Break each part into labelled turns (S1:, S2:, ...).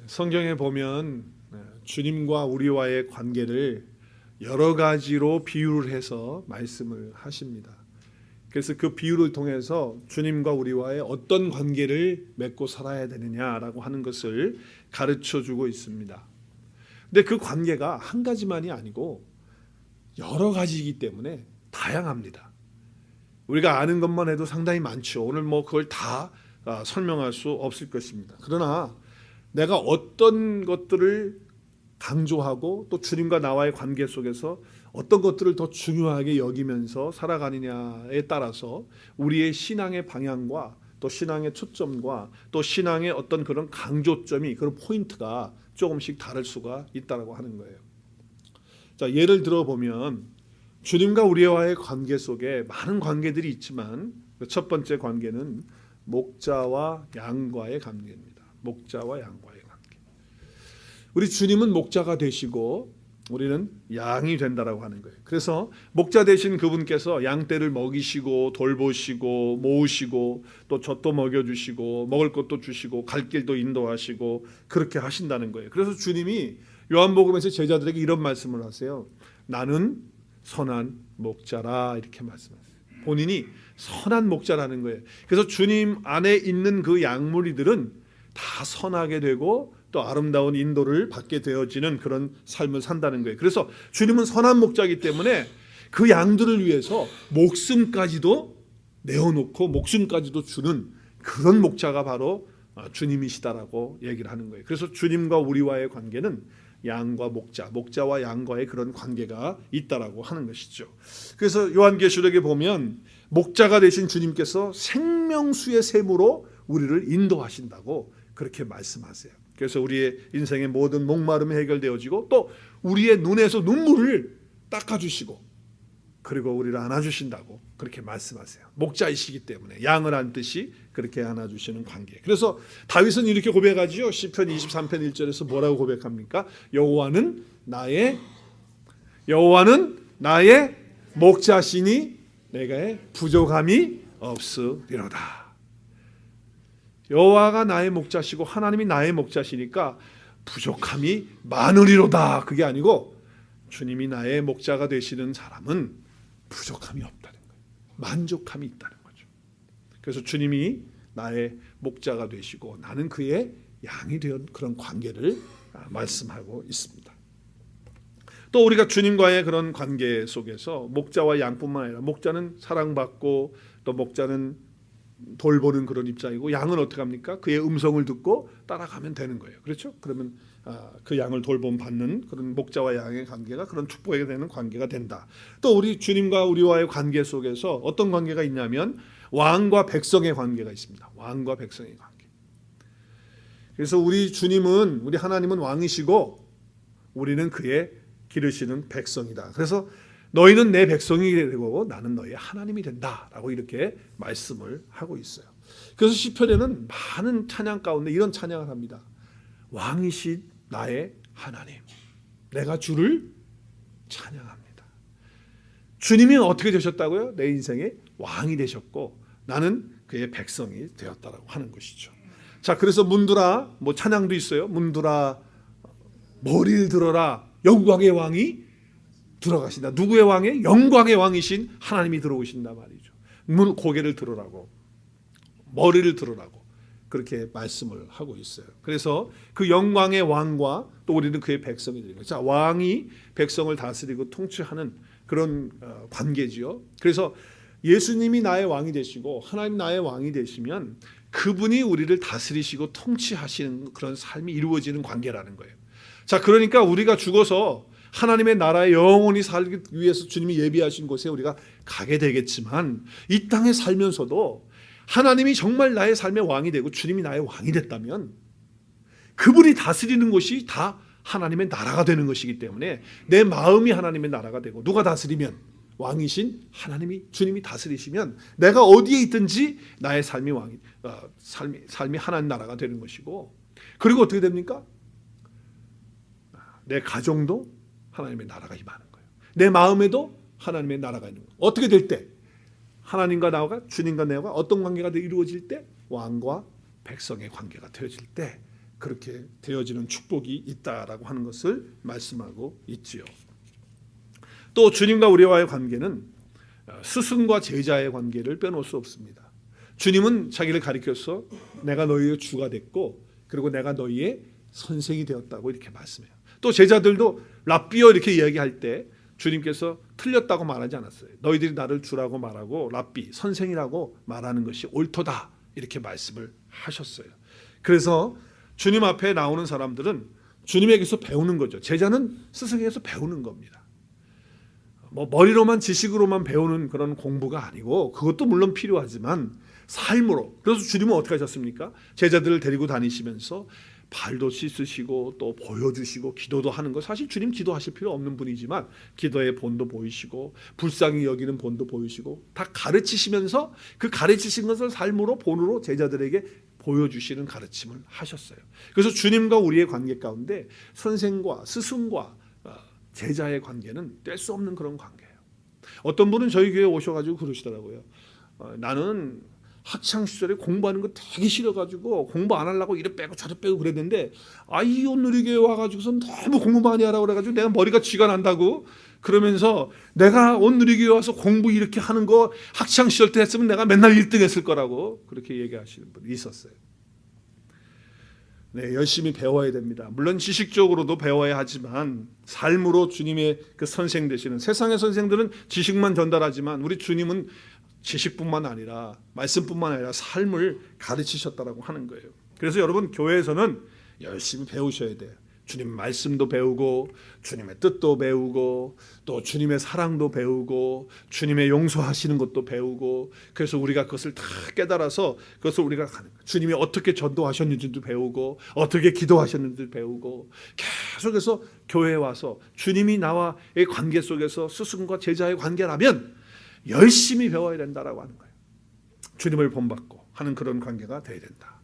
S1: 성경에 보면 주님과 우리와의 관계를 여러 가지로 비유를 해서 말씀을 하십니다. 그래서 그 비유를 통해서 주님과 우리와의 어떤 관계를 맺고 살아야 되느냐라고 하는 것을 가르쳐 주고 있습니다. 근데 그 관계가 한 가지만이 아니고 여러 가지이기 때문에 다양합니다. 우리가 아는 것만 해도 상당히 많죠. 오늘 그걸 다 설명할 수 없을 것입니다. 그러나 내가 어떤 것들을 강조하고 또 주님과 나와의 관계 속에서 어떤 것들을 더 중요하게 여기면서 살아가느냐에 따라서 우리의 신앙의 방향과 또 신앙의 초점과 또 신앙의 어떤 그런 강조점이, 그런 포인트가 조금씩 다를 수가 있다고 하는 거예요. 자, 예를 들어 보면 주님과 우리와의 관계 속에 많은 관계들이 있지만 첫 번째 관계는 목자와 양과의 관계입니다. 목자와 양과의 관계. 우리 주님은 목자가 되시고 우리는 양이 된다라고 하는 거예요. 그래서 목자 되신 그분께서 양떼를 먹이시고 돌보시고 모으시고 또 젖도 먹여주시고 먹을 것도 주시고 갈 길도 인도하시고 그렇게 하신다는 거예요. 그래서 주님이 요한복음에서 제자들에게 이런 말씀을 하세요. 나는 선한 목자라, 이렇게 말씀하세요. 본인이 선한 목자라는 거예요. 그래서 주님 안에 있는 그 양무리들은 다 선하게 되고 또 아름다운 인도를 받게 되어지는 그런 삶을 산다는 거예요. 그래서 주님은 선한 목자이기 때문에 그 양들을 위해서 목숨까지도 내어놓고 목숨까지도 주는 그런 목자가 바로 주님이시다라고 얘기를 하는 거예요. 그래서 주님과 우리와의 관계는 양과 목자, 목자와 양과의 그런 관계가 있다라고 하는 것이죠. 그래서 요한계시록에 보면 목자가 되신 주님께서 생명수의 샘으로 우리를 인도하신다고 그렇게 말씀하세요. 그래서 우리의 인생의 모든 목마름이 해결되어지고 또 우리의 눈에서 눈물을 닦아주시고 그리고 우리를 안아주신다고 그렇게 말씀하세요. 목자이시기 때문에 양을 안듯이 그렇게 안아주시는 관계. 그래서 다윗은 이렇게 고백하지요. 시편 23편 1절에서 뭐라고 고백합니까? 여호와는 나의 목자시니 내가 부족함이 없으리로다. 여호와가 나의 목자시고 하나님이 나의 목자시니까 부족함이 많으리로다. 그게 아니고 주님이 나의 목자가 되시는 사람은 부족함이 없다는 거예요. 만족함이 있다는 거죠. 그래서 주님이 나의 목자가 되시고 나는 그의 양이 된 그런 관계를 말씀하고 있습니다. 또 우리가 주님과의 그런 관계 속에서 목자와 양뿐만 아니라 목자는 사랑받고 또 목자는 돌보는 그런 입장이고 양은 어떻게 합니까? 그의 음성을 듣고 따라가면 되는 거예요. 그렇죠? 그러면 그 양을 돌봄 받는 그런 목자와 양의 관계가 그런 축복에 되는 관계가 된다. 또 우리 주님과 우리와의 관계 속에서 어떤 관계가 있냐면 왕과 백성의 관계가 있습니다. 왕과 백성의 관계. 그래서 우리 주님은, 우리 하나님은 왕이시고 우리는 그의 기르시는 백성이다. 그래서 너희는 내 백성이 되고 나는 너희의 하나님이 된다라고 이렇게 말씀을 하고 있어요. 그래서 시편에는 많은 찬양 가운데 이런 찬양을 합니다. 왕이신 나의 하나님, 내가 주를 찬양합니다. 주님이 어떻게 되셨다고요? 내 인생의 왕이 되셨고 나는 그의 백성이 되었다라고 하는 것이죠. 자, 그래서 문드라 찬양도 있어요. 문드라 머리를 들어라, 영광의 왕이 들어가신다. 누구의 왕에? 영광의 왕이신 하나님이 들어오신다 말이죠. 고개를 들으라고, 머리를 들으라고 그렇게 말씀을 하고 있어요. 그래서 그 영광의 왕과 또 우리는 그의 백성이 되는 거죠. 자, 왕이 백성을 다스리고 통치하는 그런 관계지요. 그래서 예수님이 나의 왕이 되시고 하나님 나의 왕이 되시면 그분이 우리를 다스리시고 통치하시는 그런 삶이 이루어지는 관계라는 거예요. 자, 그러니까 우리가 죽어서 하나님의 나라에 영원히 살기 위해서 주님이 예비하신 곳에 우리가 가게 되겠지만 이 땅에 살면서도 하나님이 정말 나의 삶의 왕이 되고 주님이 나의 왕이 됐다면 그분이 다스리는 것이 다 하나님의 나라가 되는 것이기 때문에 내 마음이 하나님의 나라가 되고, 누가 다스리면? 왕이신 하나님이, 주님이 다스리시면 내가 어디에 있든지 나의 삶이 삶이 하나님 나라가 되는 것이고, 그리고 어떻게 됩니까? 내 가정도 하나님의 나라가 임하는 거예요. 내 마음에도 하나님의 나라가 있는 거예요. 어떻게 될 때? 하나님과 나와 주님과 내가 어떤 관계가 이루어질 때? 왕과 백성의 관계가 되어질 때 그렇게 되어지는 축복이 있다라고 하는 것을 말씀하고 있지요. 또 주님과 우리와의 관계는 스승과 제자의 관계를 빼놓을 수 없습니다. 주님은 자기를 가리켜서 내가 너희의 주가 됐고 그리고 내가 너희의 선생이 되었다고 이렇게 말씀해요. 또 제자들도 랍비어 이렇게 이야기할 때 주님께서 틀렸다고 말하지 않았어요. 너희들이 나를 주라고 말하고 랍비, 선생이라고 말하는 것이 옳도다 이렇게 말씀을 하셨어요. 그래서 주님 앞에 나오는 사람들은 주님에게서 배우는 거죠. 제자는 스승에게서 배우는 겁니다. 머리로만 지식으로만 배우는 그런 공부가 아니고 그것도 물론 필요하지만 삶으로. 그래서 주님은 어떻게 하셨습니까? 제자들을 데리고 다니시면서 발도 씻으시고 또 보여주시고 기도도 하는 거, 사실 주님 기도하실 필요 없는 분이지만 기도의 본도 보이시고 불쌍히 여기는 본도 보이시고 다 가르치시면서 그 가르치신 것을 삶으로 본으로 제자들에게 보여주시는 가르침을 하셨어요. 그래서 주님과 우리의 관계 가운데 선생과 스승과 제자의 관계는 뗄 수 없는 그런 관계예요. 어떤 분은 저희 교회에 오셔가지고 그러시더라고요. 나는 학창 시절에 공부하는 거 되게 싫어가지고 공부 안 하려고 이래 빼고 저래 빼고 그랬는데 이 온누리교회 와가지고선 너무 공부 많이 하라고 그래가지고 내가 머리가 쥐가 난다고 그러면서 내가 온누리교회 와서 공부 이렇게 하는 거 학창 시절 때 했으면 내가 맨날 1등 했을 거라고 그렇게 얘기하시는 분이 있었어요. 네, 열심히 배워야 됩니다. 물론 지식적으로도 배워야 하지만 삶으로 주님의 그 선생 되시는, 세상의 선생들은 지식만 전달하지만 우리 주님은 지식뿐만 아니라 말씀뿐만 아니라 삶을 가르치셨다라고 하는 거예요. 그래서 여러분 교회에서는 열심히 배우셔야 돼요. 주님 말씀도 배우고 주님의 뜻도 배우고 또 주님의 사랑도 배우고 주님의 용서하시는 것도 배우고, 그래서 우리가 그것을 다 깨달아서 그것을 우리가 주님이 어떻게 전도하셨는지도 배우고 어떻게 기도하셨는지도 배우고, 계속해서 교회에 와서 주님이 나와의 관계 속에서 스승과 제자의 관계라면 열심히 배워야 된다라고 하는 거예요. 주님을 본받고 하는 그런 관계가 되어야 된다.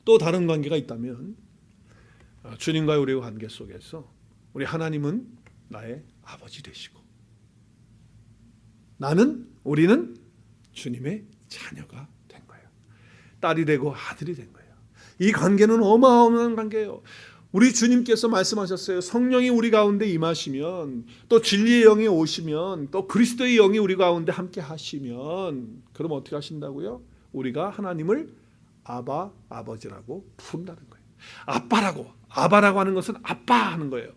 S1: 또 다른 관계가 있다면 주님과의 우리의 관계 속에서 우리 하나님은 나의 아버지 되시고 우리는 주님의 자녀가 된 거예요. 딸이 되고 아들이 된 거예요. 이 관계는 어마어마한 관계예요. 우리 주님께서 말씀하셨어요. 성령이 우리 가운데 임하시면, 또 진리의 영이 오시면, 또 그리스도의 영이 우리 가운데 함께 하시면, 그럼 어떻게 하신다고요? 우리가 하나님을 아바, 아버지라고 부른다는 거예요. 아바라고 하는 것은 아빠 하는 거예요.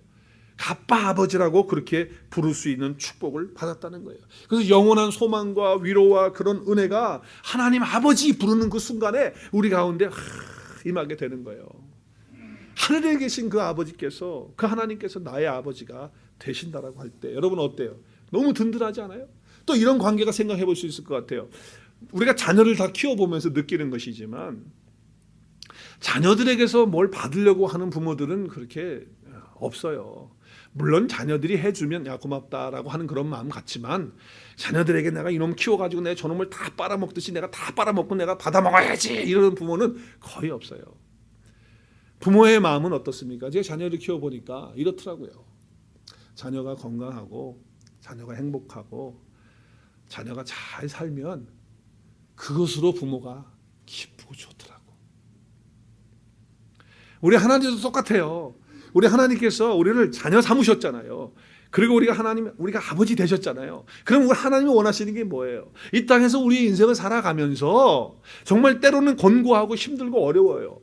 S1: 아빠, 아버지라고 그렇게 부를 수 있는 축복을 받았다는 거예요. 그래서 영원한 소망과 위로와 그런 은혜가 하나님 아버지 부르는 그 순간에 우리 가운데 임하게 되는 거예요. 하늘에 계신 그 아버지께서, 그 하나님께서 나의 아버지가 되신다라고 할 때 여러분 어때요? 너무 든든하지 않아요? 또 이런 관계가 생각해 볼 수 있을 것 같아요. 우리가 자녀를 다 키워보면서 느끼는 것이지만 자녀들에게서 뭘 받으려고 하는 부모들은 그렇게 없어요. 물론 자녀들이 해주면 야 고맙다라고 하는 그런 마음 같지만, 자녀들에게 내가 이놈 키워가지고 내 저놈을 다 빨아먹듯이 내가 다 빨아먹고 내가 받아먹어야지 이러는 부모는 거의 없어요. 부모의 마음은 어떻습니까? 제가 자녀를 키워보니까 이렇더라고요. 자녀가 건강하고 자녀가 행복하고 자녀가 잘 살면 그것으로 부모가 기쁘고 좋더라고. 우리 하나님도 똑같아요. 우리 하나님께서 우리를 자녀 삼으셨잖아요. 그리고 우리가 아버지 되셨잖아요. 그럼 우리 하나님이 원하시는 게 뭐예요? 이 땅에서 우리의 인생을 살아가면서 정말 때로는 권고하고 힘들고 어려워요.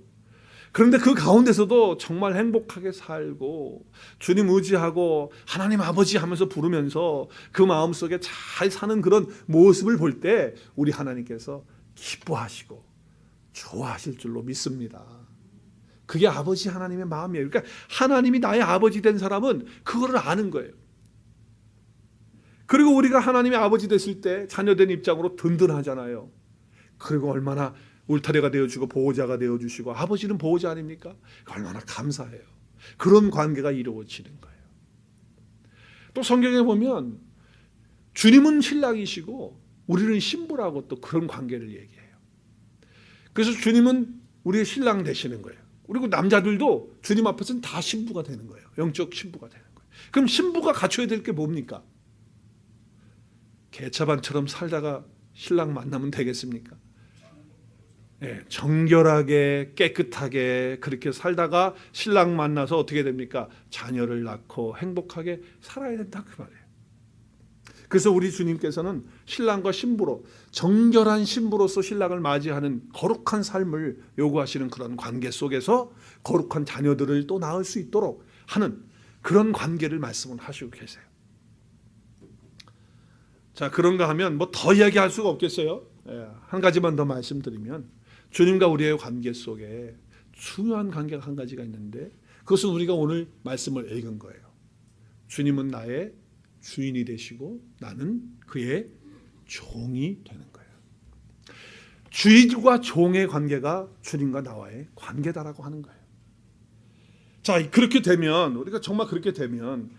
S1: 그런데 그 가운데서도 정말 행복하게 살고 주님 의지하고 하나님 아버지 하면서 부르면서 그 마음속에 잘 사는 그런 모습을 볼 때 우리 하나님께서 기뻐하시고 좋아하실 줄로 믿습니다. 그게 아버지 하나님의 마음이에요. 그러니까 하나님이 나의 아버지 된 사람은 그거를 아는 거예요. 그리고 우리가 하나님의 아버지 됐을 때 자녀된 입장으로 든든하잖아요. 그리고 얼마나 울타리가 되어주고 보호자가 되어주시고, 아버지는 보호자 아닙니까? 얼마나 감사해요. 그런 관계가 이루어지는 거예요. 또 성경에 보면 주님은 신랑이시고 우리는 신부라고 또 그런 관계를 얘기해요. 그래서 주님은 우리의 신랑 되시는 거예요. 그리고 남자들도 주님 앞에서는 다 신부가 되는 거예요. 영적 신부가 되는 거예요. 그럼 신부가 갖춰야 될 게 뭡니까? 개차반처럼 살다가 신랑 만나면 되겠습니까? 정결하게 깨끗하게 그렇게 살다가 신랑 만나서 어떻게 됩니까? 자녀를 낳고 행복하게 살아야 된다 그 말이에요. 그래서 우리 주님께서는 신랑과 신부로 정결한 신부로서 신랑을 맞이하는 거룩한 삶을 요구하시는 그런 관계 속에서 거룩한 자녀들을 또 낳을 수 있도록 하는 그런 관계를 말씀을 하시고 계세요. 자, 그런가 하면 뭐 더 이야기할 수가 없겠어요. 한 가지만 더 말씀드리면 주님과 우리의 관계 속에 중요한 관계가 한 가지가 있는데 그것은 우리가 오늘 말씀을 읽은 거예요. 주님은 나의 주인이 되시고 나는 그의 종이 되는 거예요. 주인과 종의 관계가 주님과 나와의 관계다라고 하는 거예요. 자, 그렇게 되면 우리가 정말 그렇게 되면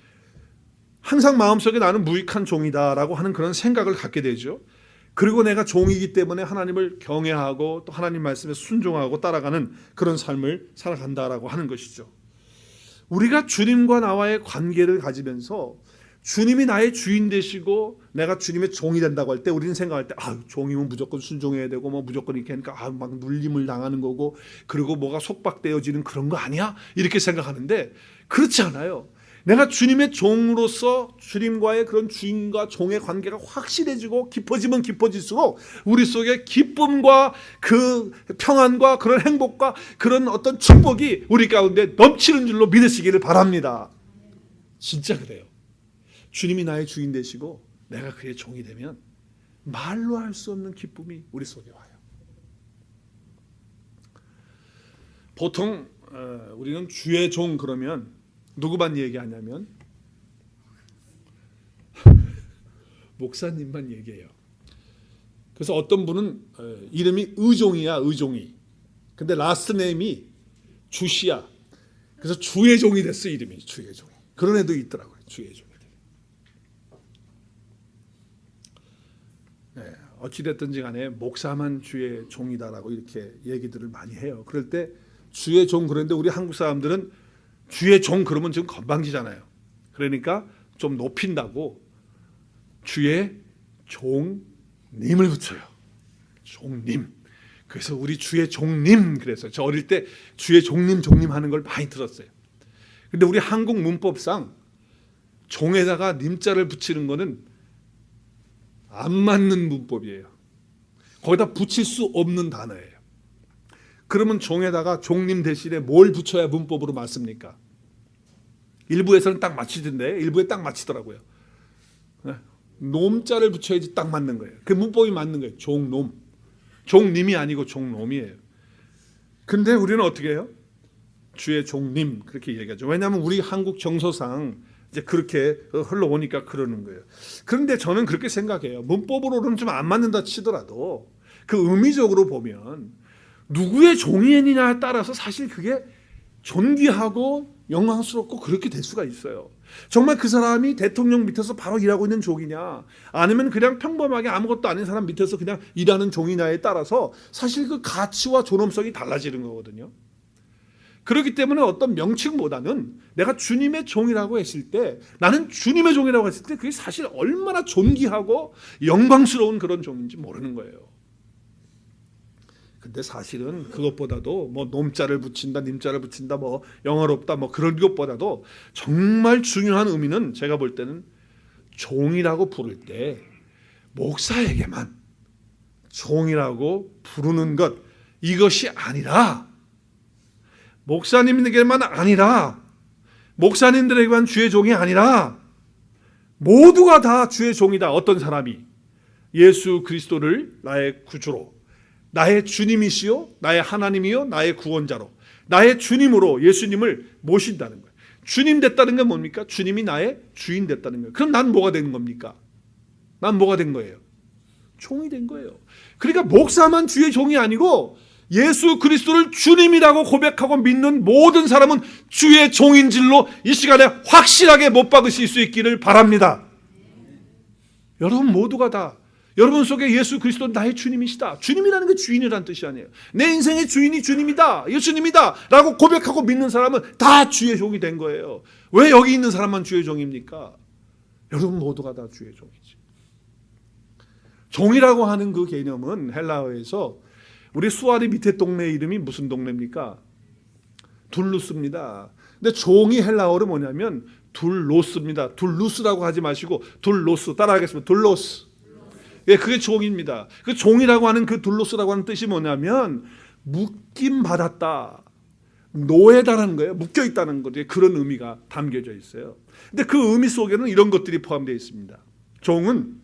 S1: 항상 마음속에 나는 무익한 종이다라고 하는 그런 생각을 갖게 되죠. 그리고 내가 종이기 때문에 하나님을 경외하고 또 하나님 말씀에 순종하고 따라가는 그런 삶을 살아간다라고 하는 것이죠. 우리가 주님과 나와의 관계를 가지면서 주님이 나의 주인 되시고 내가 주님의 종이 된다고 할 때 우리는 생각할 때 종이면 무조건 순종해야 되고 뭐 무조건 이렇게 하니까 막 눌림을 당하는 거고 그리고 뭐가 속박되어지는 그런 거 아니야? 이렇게 생각하는데 그렇지 않아요. 내가 주님의 종으로서 주님과의 그런 주인과 종의 관계가 확실해지고 깊어지면 깊어질수록 우리 속에 기쁨과 그 평안과 그런 행복과 그런 어떤 축복이 우리 가운데 넘치는 줄로 믿으시기를 바랍니다. 진짜 그래요. 주님이 나의 주인 되시고 내가 그의 종이 되면 말로 할 수 없는 기쁨이 우리 속에 와요. 보통 우리는 주의 종 그러면 누구만 얘기하냐면 목사님만 얘기해요. 그래서 어떤 분은 이름이 의종이야, 의종이. 근데 라스트 네임이 주씨야. 그래서 주의 종이 됐어, 이름이 주의 종이. 그런 애도 있더라고요, 주의 종. 어찌됐든지 간에 목사만 주의 종이다라고 이렇게 얘기들을 많이 해요. 그럴 때 주의 종 그런데 우리 한국 사람들은 주의 종 그러면 지금 건방지잖아요. 그러니까 좀 높인다고 주의 종님을 붙여요. 종님. 그래서 우리 주의 종님 그래서 저 어릴 때 주의 종님 하는 걸 많이 들었어요. 근데 우리 한국 문법상 종에다가 님자를 붙이는 거는 안 맞는 문법이에요. 거기다 붙일 수 없는 단어예요. 그러면 종에다가 종님 대신에 뭘 붙여야 문법으로 맞습니까? 일부에서는 딱 맞히던데 일부에 딱 맞히더라고요. 놈자를 붙여야지 딱 맞는 거예요. 그 문법이 맞는 거예요. 종놈. 종님이 아니고 종놈이에요. 근데 우리는 어떻게 해요? 주의 종님 그렇게 얘기하죠. 왜냐하면 우리 한국 정서상 이제 그렇게 흘러오니까 그러는 거예요. 그런데 저는 그렇게 생각해요. 문법으로는 좀 안 맞는다 치더라도 그 의미적으로 보면 누구의 종이냐에 따라서 사실 그게 존귀하고 영광스럽고 그렇게 될 수가 있어요. 정말 그 사람이 대통령 밑에서 바로 일하고 있는 종이냐 아니면 그냥 평범하게 아무것도 아닌 사람 밑에서 그냥 일하는 종이냐에 따라서 사실 그 가치와 존엄성이 달라지는 거거든요. 그렇기 때문에 어떤 명칭보다는 내가 주님의 종이라고 했을 때 나는 주님의 종이라고 했을 때 그게 사실 얼마나 존귀하고 영광스러운 그런 종인지 모르는 거예요. 근데 사실은 그것보다도 뭐 놈자를 붙인다 님자를 붙인다 뭐 영어롭다 뭐 그런 것보다도 정말 중요한 의미는 제가 볼 때는 종이라고 부를 때 목사에게만 종이라고 부르는 것 이것이 아니라 목사님에게만 아니라 목사님들에게만 주의 종이 아니라 모두가 다 주의 종이다. 어떤 사람이 예수 그리스도를 나의 구주로 나의 주님이시요 나의 하나님이요 나의 구원자로 나의 주님으로 예수님을 모신다는 거예요. 주님 됐다는 건 뭡니까? 주님이 나의 주인 됐다는 거예요. 그럼 난 뭐가 된 겁니까? 난 뭐가 된 거예요? 종이 된 거예요. 그러니까 목사만 주의 종이 아니고 예수 그리스도를 주님이라고 고백하고 믿는 모든 사람은 주의 종인 줄로 이 시간에 확실하게 못 박으실 수 있기를 바랍니다. 여러분 모두가 다 여러분 속에 예수 그리스도는 나의 주님이시다. 주님이라는 게 주인이라는 뜻이 아니에요. 내 인생의 주인이 주님이다. 예수님이다 라고 고백하고 믿는 사람은 다 주의 종이 된 거예요. 왜 여기 있는 사람만 주의 종입니까? 여러분 모두가 다 주의 종이지. 종이라고 하는 그 개념은 헬라어에서 우리 수아리 밑에 동네 이름이 무슨 동네입니까? 둘루스입니다. 근데 종이 헬라어로 뭐냐면 둘로스입니다. 둘루스라고 하지 마시고 둘로스 따라하겠습니다. 둘로스. 예, 그게 종입니다. 그 종이라고 하는 그 둘로스라고 하는 뜻이 뭐냐면 묶임 받았다, 노예다라는 거예요. 묶여 있다는 거죠. 그런 의미가 담겨져 있어요. 근데 그 의미 속에는 이런 것들이 포함되어 있습니다. 종은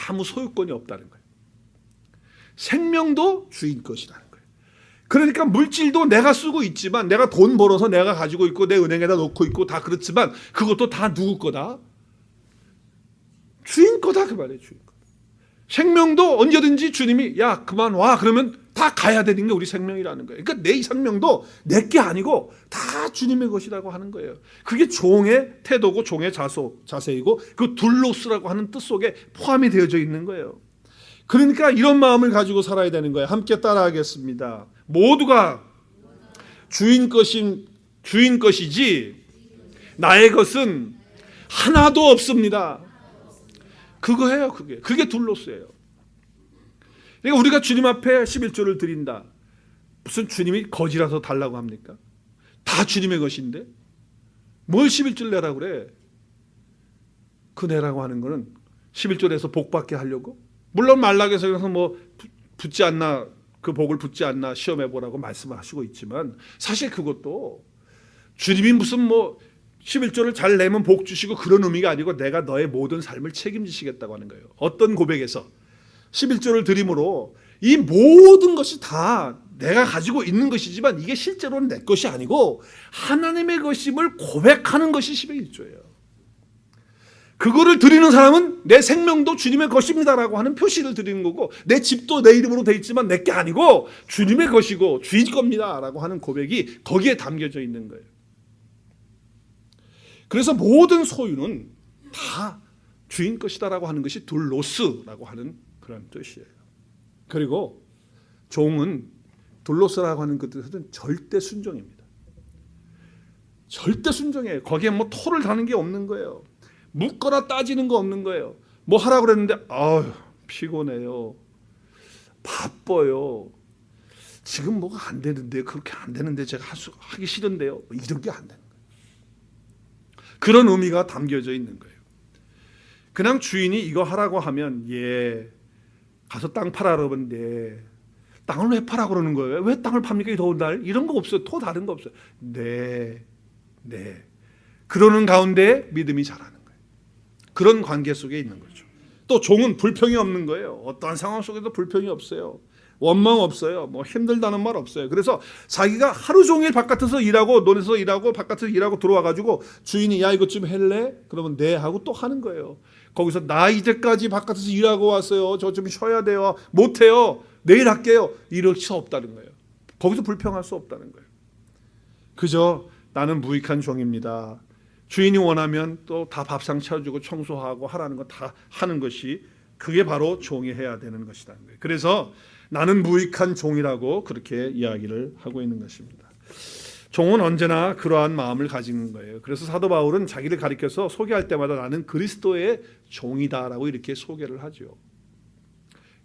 S1: 아무 소유권이 없다는 거예요. 생명도 주인 것이라는 거예요. 그러니까 물질도 내가 쓰고 있지만, 내가 돈 벌어서 내가 가지고 있고 내 은행에다 놓고 있고 다 그렇지만 그것도 다 누구 거다? 주인 거다 그 말이에요. 주인 거. 생명도 언제든지 주님이 야 그만 와 그러면 다 가야 되는 게 우리 생명이라는 거예요. 그러니까 내 생명도 내 게 아니고 다 주님의 것이라고 하는 거예요. 그게 종의 태도고 종의 자세이고 그 둘로스라고 하는 뜻 속에 포함이 되어져 있는 거예요. 그러니까 이런 마음을 가지고 살아야 되는 거예요. 함께 따라하겠습니다. 모두가 주인 것이지 나의 것은 하나도 없습니다. 그거예요. 그게 둘로스예요. 그러니까 우리가 주님 앞에 11조를 드린다. 무슨 주님이 거지라서 달라고 합니까? 다 주님의 것인데 뭘 11조를 내라고 그래? 그 내라고 하는 거는 11조 내서 복 받게 하려고? 물론 말락에서 뭐 붙지 않나, 그 복을 붙지 않나 시험해 보라고 말씀을 하시고 있지만 사실 그것도 주님이 무슨 뭐 11조를 잘 내면 복 주시고 그런 의미가 아니고 내가 너의 모든 삶을 책임지시겠다고 하는 거예요. 어떤 고백에서 11조를 드림으로 이 모든 것이 다 내가 가지고 있는 것이지만 이게 실제로는 내 것이 아니고 하나님의 것임을 고백하는 것이 11조예요. 그거를 드리는 사람은 내 생명도 주님의 것입니다라고 하는 표시를 드리는 거고, 내 집도 내 이름으로 돼 있지만 내 게 아니고 주님의 것이고 주인 겁니다라고 하는 고백이 거기에 담겨져 있는 거예요. 그래서 모든 소유는 다 주인 것이다라고 하는 것이 둘로스라고 하는 그런 뜻이에요. 그리고 종은 둘로스라고 하는 그 뜻은 절대 순종입니다. 절대 순종이에요. 거기에 뭐 토를 다는 게 없는 거예요. 묻거나 따지는 거 없는 거예요. 뭐 하라고 그랬는데 아유 피곤해요, 바빠요, 지금 뭐가 안 되는데, 그렇게 안 되는데 제가 하기 싫은데요, 뭐 이런 게 안 되는 거예요. 그런 의미가 담겨져 있는 거예요. 그냥 주인이 이거 하라고 하면 예 가서 땅 팔아 그러는데 땅을 왜 팔아 그러는 거예요? 왜 땅을 팝니까 이 더운 날? 이런 거 없어요. 토 다른 거 없어요. 네 그러는 가운데 믿음이 자라는 거예요. 그런 관계 속에 있는 거죠. 또 종은 불평이 없는 거예요. 어떠한 상황 속에도 불평이 없어요. 원망 없어요. 뭐 힘들다는 말 없어요. 그래서 자기가 하루 종일 바깥에서 일하고 논에서 일하고 바깥에서 일하고 들어와가지고 주인이 야 이것 좀 할래? 그러면 네 하고 또 하는 거예요. 거기서 나 이제까지 바깥에서 일하고 왔어요. 저 좀 쉬어야 돼요. 못해요. 내일 할게요. 이럴 수 없다는 거예요. 거기서 불평할 수 없다는 거예요. 그저 나는 무익한 종입니다. 주인이 원하면 또 다 밥상 차려주고 청소하고 하라는 거 다 하는 것이 그게 바로 종이 해야 되는 것이라는 거예요. 그래서 나는 무익한 종이라고 그렇게 이야기를 하고 있는 것입니다. 종은 언제나 그러한 마음을 가지는 거예요. 그래서 사도 바울은 자기를 가리켜서 소개할 때마다 나는 그리스도의 종이다라고 이렇게 소개를 하죠.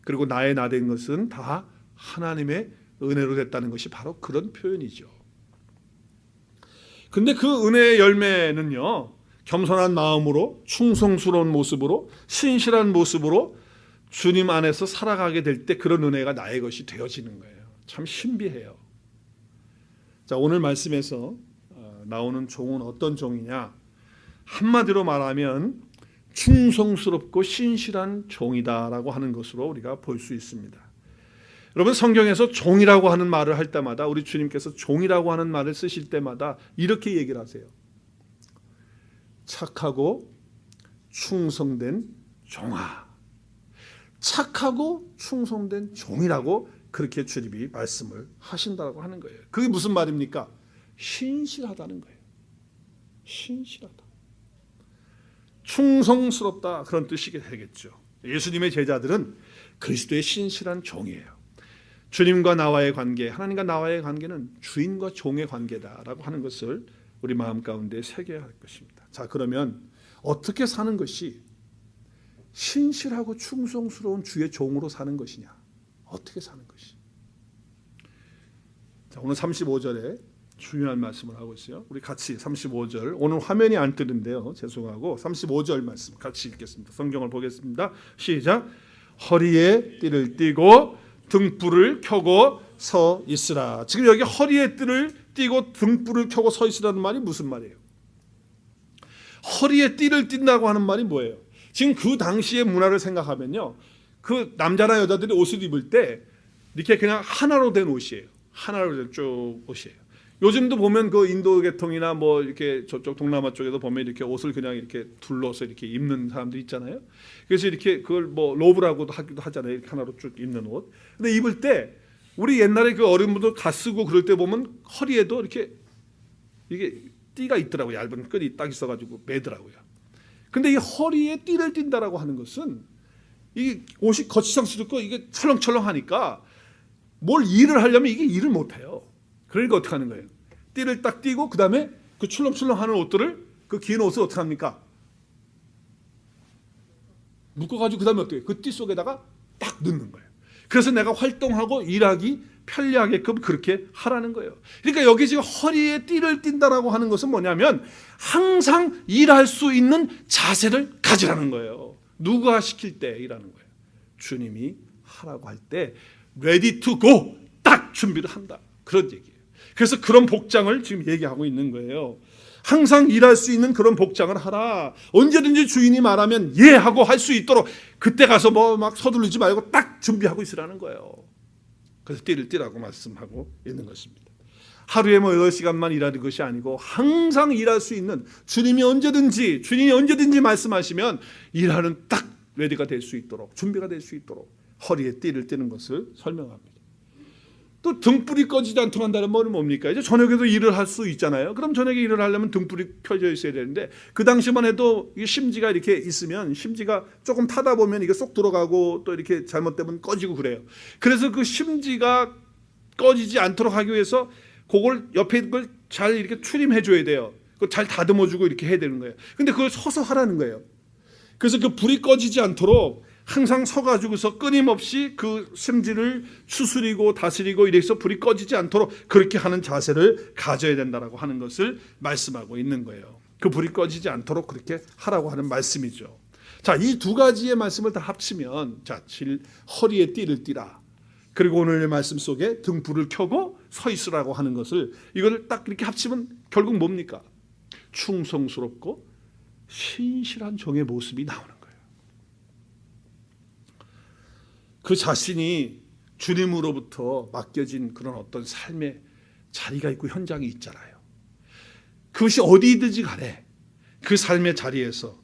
S1: 그리고 나의 나 된 것은 다 하나님의 은혜로 됐다는 것이 바로 그런 표현이죠. 근데 그 은혜의 열매는요, 겸손한 마음으로 충성스러운 모습으로 신실한 모습으로 주님 안에서 살아가게 될 때 그런 은혜가 나의 것이 되어지는 거예요. 참 신비해요. 자, 오늘 말씀에서 나오는 종은 어떤 종이냐? 한마디로 말하면 충성스럽고 신실한 종이다라고 하는 것으로 우리가 볼 수 있습니다. 여러분, 성경에서 종이라고 하는 말을 할 때마다 우리 주님께서 종이라고 하는 말을 쓰실 때마다 이렇게 얘기를 하세요. 착하고 충성된 종아. 착하고 충성된 종이라고 그렇게 주님이 말씀을 하신다고 하는 거예요. 그게 무슨 말입니까? 신실하다는 거예요. 신실하다. 충성스럽다 그런 뜻이 되겠죠. 예수님의 제자들은 그리스도의 신실한 종이에요. 주님과 나와의 관계, 하나님과 나와의 관계는 주인과 종의 관계다라고 하는 것을 우리 마음 가운데 새겨야 할 것입니다. 자, 그러면 어떻게 사는 것이 신실하고 충성스러운 주의 종으로 사는 것이냐? 어떻게 사는 것이. 자, 오늘 35절에 중요한 말씀을 하고 있어요. 우리 같이 35절, 오늘 화면이 안 뜨는데요, 죄송하고 35절 말씀 같이 읽겠습니다. 성경을 보겠습니다. 시작. 허리에 띠를 띠고 등불을 켜고 서 있으라. 지금 여기 허리에 띠를 띠고 등불을 켜고 서 있으라는 말이 무슨 말이에요? 허리에 띠를 띈다고 하는 말이 뭐예요? 지금 그 당시의 문화를 생각하면요, 그 남자나 여자들이 옷을 입을 때 이렇게 그냥 하나로 된 옷이에요. 하나로 된 쭉 옷이에요. 요즘도 보면 그 인도 계통이나 뭐 이렇게 저쪽 동남아 쪽에도 보면 이렇게 옷을 그냥 이렇게 둘러서 이렇게 입는 사람들 있잖아요. 그래서 이렇게 그걸 뭐 로브라고도 하기도 하잖아요. 이렇게 하나로 쭉 입는 옷. 근데 입을 때 우리 옛날에 그 어른분들 가 쓰고 그럴 때 보면 허리에도 이렇게 이게 띠가 있더라고요. 얇은 끈이 딱 있어가지고 매더라고요. 근데 이 허리에 띠를 띈다라고 하는 것은 이 옷이 거치장스럽고 이게 철렁철렁하니까 뭘 일을 하려면 이게 일을 못해요. 그러니까 어떻게 하는 거예요? 띠를 딱 띠고 그 다음에 그 출렁출렁하는 옷들을, 그 긴 옷을 어떻게 합니까? 묶어가지고 그 다음에 어떻게 해요? 그 띠 속에다가 딱 넣는 거예요. 그래서 내가 활동하고 일하기 편리하게끔 그렇게 하라는 거예요. 그러니까 여기 지금 허리에 띠를 띈다라고 하는 것은 뭐냐면 항상 일할 수 있는 자세를 가지라는 거예요. 누가 시킬 때 일하는 거예요. 주님이 하라고 할 때 ready to go 딱 준비를 한다. 그런 얘기예요. 그래서 그런 복장을 지금 얘기하고 있는 거예요. 항상 일할 수 있는 그런 복장을 하라. 언제든지 주인이 말하면 예 하고 할 수 있도록 그때 가서 뭐 막 서두르지 말고 딱 준비하고 있으라는 거예요. 그래서 띠를 띠라고 말씀하고 있는 것입니다. 하루에 뭐 8시간만 일하는 것이 아니고 항상 일할 수 있는, 주님이 언제든지 말씀하시면 일하는 딱 레디가 될 수 있도록, 준비가 될 수 있도록 허리에 띠를 띠는 것을 설명합니다. 또 등불이 꺼지지 않도록 한다는 말은 뭡니까? 이제 저녁에도 일을 할 수 있잖아요. 그럼 저녁에 일을 하려면 등불이 켜져 있어야 되는데, 그 당시만 해도 이 심지가 이렇게 있으면 심지가 조금 타다 보면 이게 쏙 들어가고 또 이렇게 잘못되면 꺼지고 그래요. 그래서 그 심지가 꺼지지 않도록 하기 위해서 그걸 옆에 걸 잘 이렇게 추림해 줘야 돼요. 그걸 잘 다듬어 주고 이렇게 해야 되는 거예요. 근데 그걸 서서 하라는 거예요. 그래서 그 불이 꺼지지 않도록 항상 서가지고서 끊임없이 그 심지를 추스리고 다스리고 이래서 불이 꺼지지 않도록 그렇게 하는 자세를 가져야 된다라고 하는 것을 말씀하고 있는 거예요. 그 불이 꺼지지 않도록 그렇게 하라고 하는 말씀이죠. 자, 이 두 가지의 말씀을 다 합치면, 자, 허리에 띠를 띠라. 그리고 오늘의 말씀 속에 등불을 켜고 서 있으라고 하는 것을, 이걸 딱 이렇게 합치면 결국 뭡니까? 충성스럽고 신실한 종의 모습이 나오는 거예요. 그 자신이 주님으로부터 맡겨진 그런 어떤 삶의 자리가 있고 현장이 있잖아요. 그것이 어디든지 간에 그 삶의 자리에서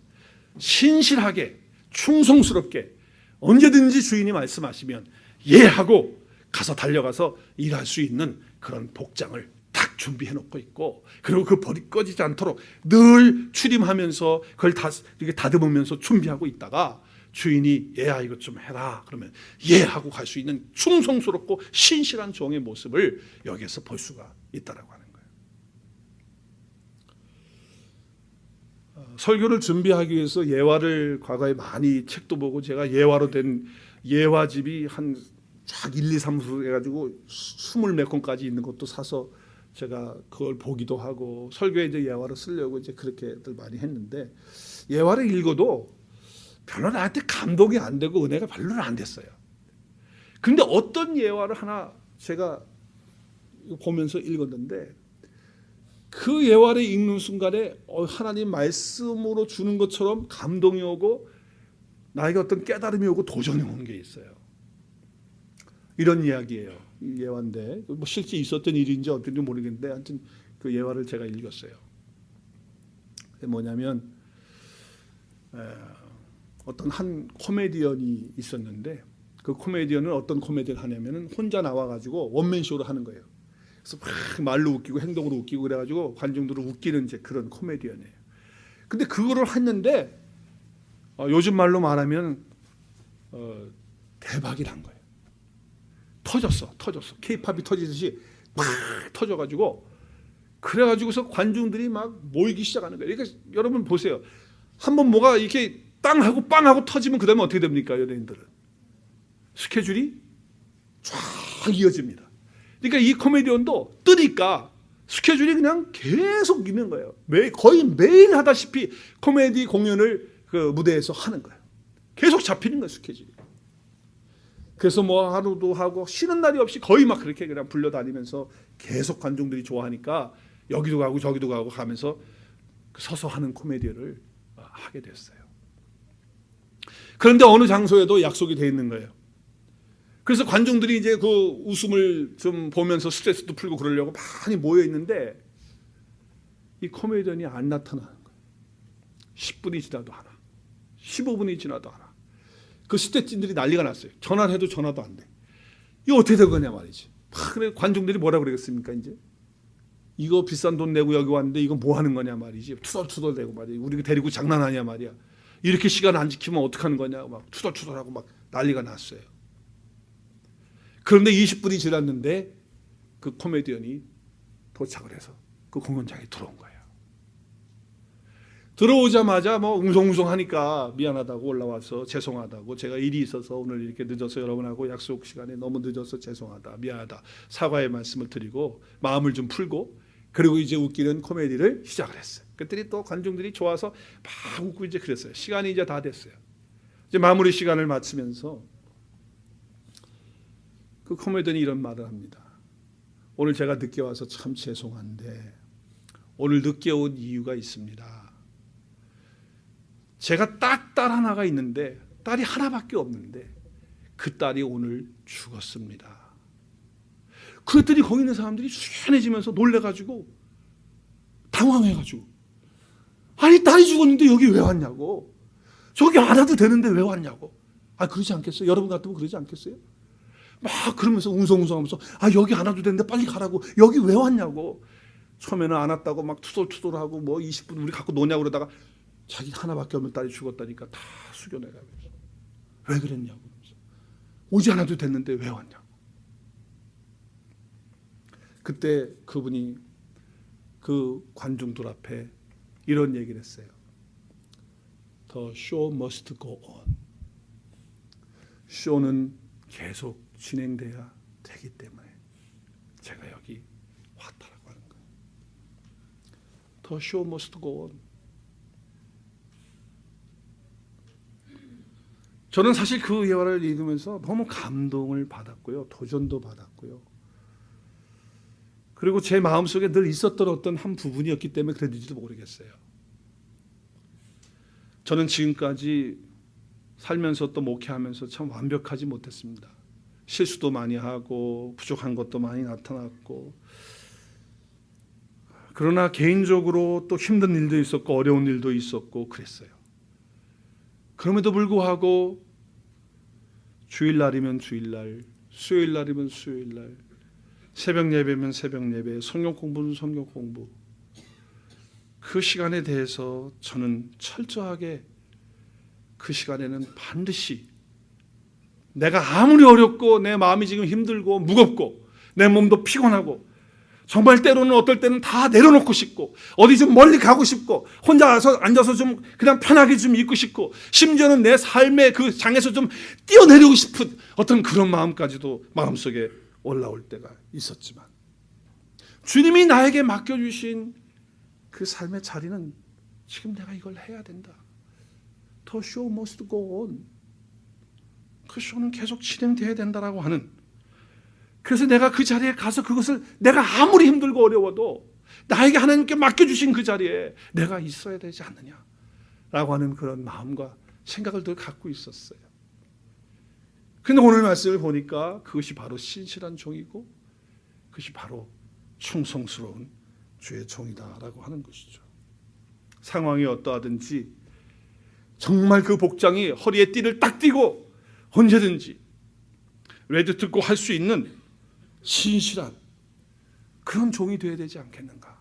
S1: 신실하게 충성스럽게 언제든지 주인이 말씀하시면 예 하고 가서 달려가서 일할 수 있는 그런 복장을 딱 준비해 놓고 있고, 그리고 그 불이 꺼지지 않도록 늘 추림하면서 그걸 이렇게 다듬으면서 준비하고 있다가 주인이 얘야 이것 좀 해라 그러면 예 하고 갈 수 있는 충성스럽고 신실한 종의 모습을 여기에서 볼 수가 있다라고 하는 거예요. 설교를 준비하기 위해서 예화를 과거에 많이 책도 보고, 제가 예화로 된 예화집이 한 쫙 1, 2, 3수 해가지고 20몇 권까지 있는 것도 사서 제가 그걸 보기도 하고, 설교에 이제 예화를 쓰려고 이제 그렇게들 많이 했는데, 예화를 읽어도 별로 나한테 감동이 안 되고 은혜가 별로 안 됐어요. 그런데 어떤 예화를 하나 제가 보면서 읽었는데, 그 예화를 읽는 순간에 하나님 말씀으로 주는 것처럼 감동이 오고 나에게 어떤 깨달음이 오고 도전이 오는 게 있어요. 이런 이야기예요. 이 예화인데 뭐 실제 있었던 일인지 어떤지 모르겠는데 하여튼 그 예화를 제가 읽었어요. 뭐냐면 어떤 한 코미디언이 있었는데, 그 코미디언은 어떤 코미디를 하냐면은 혼자 나와가지고 원맨쇼를 하는 거예요. 그래서 막 말로 웃기고 행동으로 웃기고 그래가지고 관중들을 웃기는 이제 그런 코미디언이에요. 근데 그거를 했는데 요즘 말로 말하면 대박이 난 거예요. 터졌어. K-팝이 터지듯이 막 터져가지고, 그래가지고서 관중들이 막 모이기 시작하는 거예요. 그러니까 여러분 보세요. 한번 뭐가 이렇게 땅하고 빵하고 터지면 그 다음에 어떻게 됩니까? 연예인들은 스케줄이 쫙 이어집니다. 그러니까 이 코미디언도 뜨니까 스케줄이 그냥 계속 있는 거예요. 거의 매일 하다시피 코미디 공연을 그 무대에서 하는 거예요. 계속 잡히는 거예요, 스케줄이. 그래서 뭐 하루도 하고 쉬는 날이 없이 거의 막 그렇게 그냥 불려다니면서 계속 관중들이 좋아하니까 여기도 가고 저기도 가고 가면서 서서 하는 코미디를 하게 됐어요. 그런데 어느 장소에도 약속이 돼 있는 거예요. 그래서 관중들이 이제 그 웃음을 좀 보면서 스트레스도 풀고 그러려고 많이 모여 있는데 이 코미디언이 안 나타나는 거예요. 10분이 지나도 하나, 15분이 지나도 하나. 그 스태프진들이 난리가 났어요. 전화를 해도 전화도 안 돼. 이거 어떻게 된 거냐 말이지. 그래 관중들이 뭐라 그러겠습니까 이제? 이거 비싼 돈 내고 여기 왔는데 이거 뭐 하는 거냐 말이지. 투덜투덜대고 말이야. 우리 데리고 장난하냐 말이야. 이렇게 시간 안 지키면 어떡하는 거냐. 막 투덜투덜하고 막 난리가 났어요. 그런데 20분이 지났는데 그 코미디언이 도착을 해서 그 공연장에 들어온 거예요. 들어오자마자 뭐 웅성웅성하니까 미안하다고 올라와서 죄송하다고 제가 일이 있어서 오늘 이렇게 늦어서 여러분하고 약속 시간에 너무 늦어서 죄송하다 미안하다 사과의 말씀을 드리고 마음을 좀 풀고 그리고 이제 웃기는 코미디를 시작을 했어요. 그랬더니 또 관중들이 좋아서 막 웃고 이제 그랬어요. 시간이 이제 다 됐어요. 이제 마무리 시간을 마치면서 그 코미디언이 이런 말을 합니다. 오늘 제가 늦게 와서 참 죄송한데 오늘 늦게 온 이유가 있습니다. 제가 딸 하나가 있는데 딸이 하나밖에 없는데 그 딸이 오늘 죽었습니다. 그랬더니 거기 있는 사람들이 수연해지면서 놀래가지고 당황해가지고 아니 딸이 죽었는데 여기 왜 왔냐고 저기 안 와도 되는데 왜 왔냐고 그러지 않겠어요? 여러분 같으면 그러지 않겠어요? 막 그러면서 웅성웅성하면서 여기 안 와도 되는데 빨리 가라고 여기 왜 왔냐고 처음에는 안 왔다고 막 투덜투덜하고 뭐 20분 우리 갖고 노냐고 그러다가 자기 하나밖에 없는 딸이 죽었다니까 다 숙여내가면서 왜 그랬냐고 오지 않아도 됐는데 왜 왔냐고 그때 그분이 그 관중들 앞에 이런 얘기를 했어요. The show must go on. 쇼는 계속 진행돼야 되기 때문에 제가 여기 왔다라고 하는 거예요. The show must go on. 저는 사실 그 예화를 읽으면서 너무 감동을 받았고요. 도전도 받았고요. 그리고 제 마음속에 늘 있었던 어떤 한 부분이었기 때문에 그랬는지도 모르겠어요. 저는 지금까지 살면서 또 목회하면서 참 완벽하지 못했습니다. 실수도 많이 하고 부족한 것도 많이 나타났고 그러나 개인적으로 또 힘든 일도 있었고 어려운 일도 있었고 그랬어요. 그럼에도 불구하고 주일날이면 주일날, 수요일날이면 수요일날, 새벽 예배면 새벽 예배, 성경 공부는 성경 공부 그 시간에 대해서 저는 철저하게 그 시간에는 반드시 내가 아무리 어렵고 내 마음이 지금 힘들고 무겁고 내 몸도 피곤하고 정말 때로는 어떨 때는 다 내려놓고 싶고 어디 좀 멀리 가고 싶고 혼자 앉아서 좀 그냥 편하게 좀 있고 싶고 심지어는 내 삶의 그 장에서 좀 뛰어내리고 싶은 어떤 그런 마음까지도 마음속에 올라올 때가 있었지만 주님이 나에게 맡겨주신 그 삶의 자리는 지금 내가 이걸 해야 된다. The show must go on. 그 쇼는 계속 진행돼야 된다라고 하는 그래서 내가 그 자리에 가서 그것을 내가 아무리 힘들고 어려워도 나에게 하나님께 맡겨주신 그 자리에 내가 있어야 되지 않느냐라고 하는 그런 마음과 생각을 늘 갖고 있었어요. 그런데 오늘 말씀을 보니까 그것이 바로 신실한 종이고 그것이 바로 충성스러운 주의 종이다라고 하는 것이죠. 상황이 어떠하든지 정말 그 복장이 허리에 띠를 딱 띠고 언제든지 레드 듣고 할 수 있는 신실한 그런 종이 되어야 되지 않겠는가.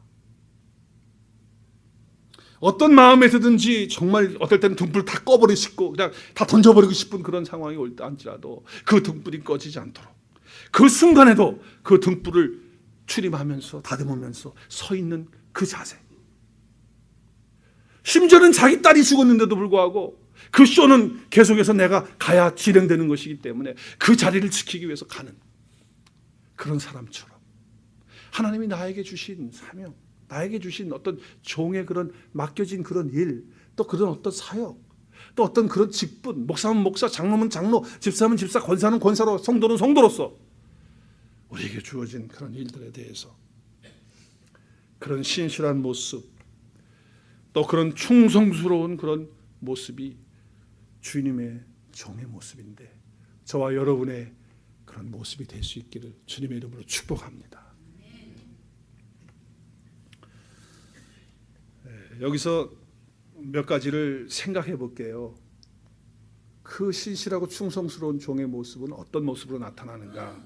S1: 어떤 마음에서든지 정말 어떨 때는 등불 다 꺼버리고 싶고 그냥 다 던져버리고 싶은 그런 상황이 올 때 할지라도 그 등불이 꺼지지 않도록 그 순간에도 그 등불을 출입하면서 다듬으면서 서 있는 그 자세. 심지어는 자기 딸이 죽었는데도 불구하고 그 쇼는 계속해서 내가 가야 진행되는 것이기 때문에 그 자리를 지키기 위해서 가는 그런 사람처럼 하나님이 나에게 주신 사명, 나에게 주신 어떤 종의 그런 맡겨진 그런 일, 또 그런 어떤 사역, 또 어떤 그런 직분, 목사면 목사, 장로면 장로, 집사면 집사, 권사는 권사로, 성도는 성도로서 우리에게 주어진 그런 일들에 대해서 그런 신실한 모습, 또 그런 충성스러운 그런 모습이 주님의 종의 모습인데 저와 여러분의 그런 모습이 될 수 있기를 주님의 이름으로 축복합니다. 여기서 몇 가지를 생각해 볼게요. 그 신실하고 충성스러운 종의 모습은 어떤 모습으로 나타나는가?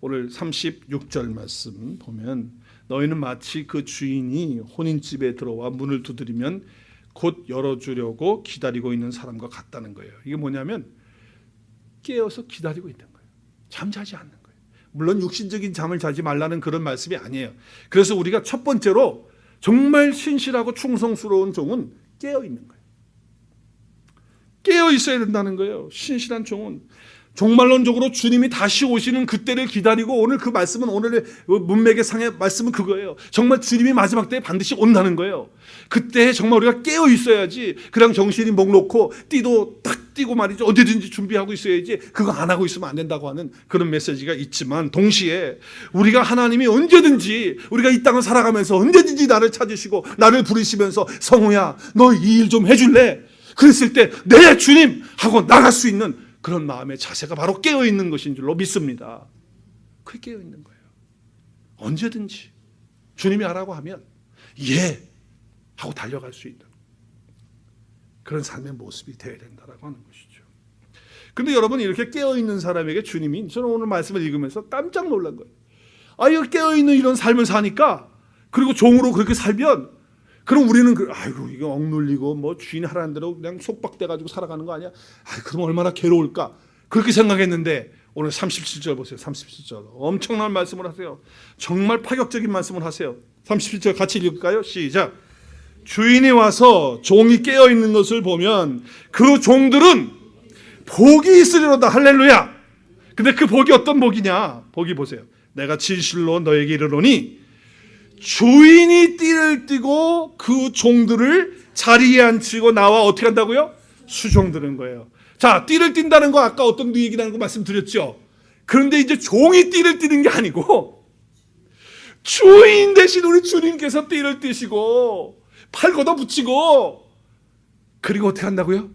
S1: 오늘 36절 말씀 보면 너희는 마치 그 주인이 혼인집에 들어와 문을 두드리면 곧 열어주려고 기다리고 있는 사람과 같다는 거예요. 이게 뭐냐면 깨어서 기다리고 있는 거예요. 잠자지 않는 거예요. 물론 육신적인 잠을 자지 말라는 그런 말씀이 아니에요. 그래서 우리가 첫 번째로 정말 신실하고 충성스러운 종은 깨어 있는 거예요. 깨어 있어야 된다는 거예요. 신실한 종은 종말론적으로 주님이 다시 오시는 그때를 기다리고, 오늘 그 말씀은, 오늘의 문맥의 상의 말씀은 그거예요. 정말 주님이 마지막 때에 반드시 온다는 거예요. 그때 정말 우리가 깨어 있어야지. 그냥 정신이 목 놓고 띠도 딱 띄고 말이죠, 언제든지 준비하고 있어야지, 그거 안 하고 있으면 안 된다고 하는 그런 메시지가 있지만, 동시에 우리가 하나님이 언제든지, 우리가 이 땅을 살아가면서 언제든지 나를 찾으시고 나를 부르시면서 성우야 너 이 일 좀 해줄래? 그랬을 때 네 주님 하고 나갈 수 있는 그런 마음의 자세가 바로 깨어있는 것인 줄로 믿습니다. 그게 깨어있는 거예요. 언제든지 주님이 하라고 하면 예 하고 달려갈 수 있는 그런 삶의 모습이 되어야 된다라고 하는 것이죠. 그런데 여러분, 이렇게 깨어있는 사람에게 주님이, 저는 오늘 말씀을 읽으면서 깜짝 놀란 거예요. 이거 깨어있는 이런 삶을 사니까, 그리고 종으로 그렇게 살면, 그럼 우리는 아이고 이거 억눌리고 뭐 주인 하라는 대로 그냥 속박돼가지고 살아가는 거 아니야? 그럼 얼마나 괴로울까? 그렇게 생각했는데 오늘 37절 보세요. 37절 엄청난 말씀을 하세요. 정말 파격적인 말씀을 하세요. 37절 같이 읽을까요? 시작. 주인이 와서 종이 깨어있는 것을 보면 그 종들은 복이 있으리로다. 할렐루야. 근데 그 복이 어떤 복이냐? 복이 보세요. 내가 진실로 너에게 이르노니 주인이 띠를 띠고 그 종들을 자리에 앉히고 나와 어떻게 한다고요? 수종드는 거예요. 자, 띠를 띈다는 거 아까 어떤 얘기라는 거 말씀드렸죠. 그런데 이제 종이 띠를 띠는 게 아니고 주인 대신 우리 주님께서 띠를 띠시고 팔 걷어 붙이고, 그리고 어떻게 한다고요?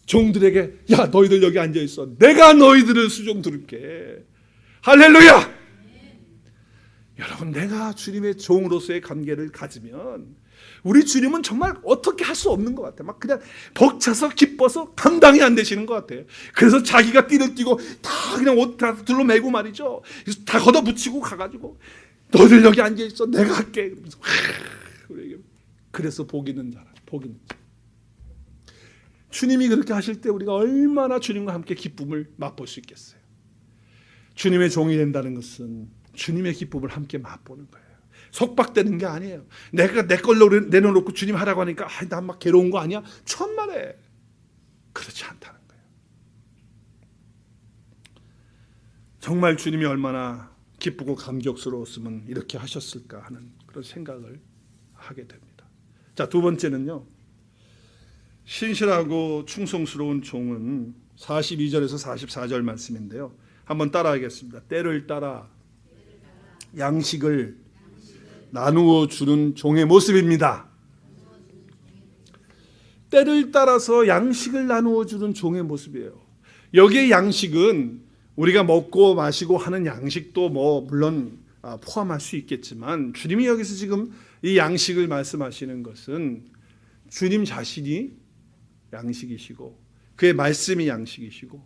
S1: 종들에게 야 너희들 여기 앉아있어. 내가 너희들을 수종 들을게. 할렐루야. 여러분, 내가 주님의 종으로서의 관계를 가지면 우리 주님은 정말 어떻게 할 수 없는 것 같아요. 막 그냥 벅차서 기뻐서 감당이 안 되시는 것 같아요. 그래서 자기가 띠를 띠고 다 그냥 옷 다 둘러매고 말이죠, 다 걷어붙이고 가가지고 너희들 여기 앉아있어 내가 할게. 그래서 복 있는 자라. 복 있는 자. 주님이 그렇게 하실 때 우리가 얼마나 주님과 함께 기쁨을 맛볼 수 있겠어요. 주님의 종이 된다는 것은 주님의 기쁨을 함께 맛보는 거예요. 속박되는 게 아니에요. 내가 내 걸로 내려놓고 주님 하라고 하니까 난 막 괴로운 거 아니야? 천만에 그렇지 않다는 거예요. 정말 주님이 얼마나 기쁘고 감격스러웠으면 이렇게 하셨을까 하는 그런 생각을 하게 됩니다. 자, 두 번째는요, 신실하고 충성스러운 종은 42절에서 44절 말씀인데요, 한번 따라하겠습니다. 때를 따라 양식을 나누어 주는 종의 모습입니다. 때를 따라서 양식을 나누어 주는 종의 모습이에요. 여기에 양식은 우리가 먹고 마시고 하는 양식도 뭐 물론 포함할 수 있겠지만, 주님이 여기서 지금 이 양식을 말씀하시는 것은 주님 자신이 양식이시고 그의 말씀이 양식이시고,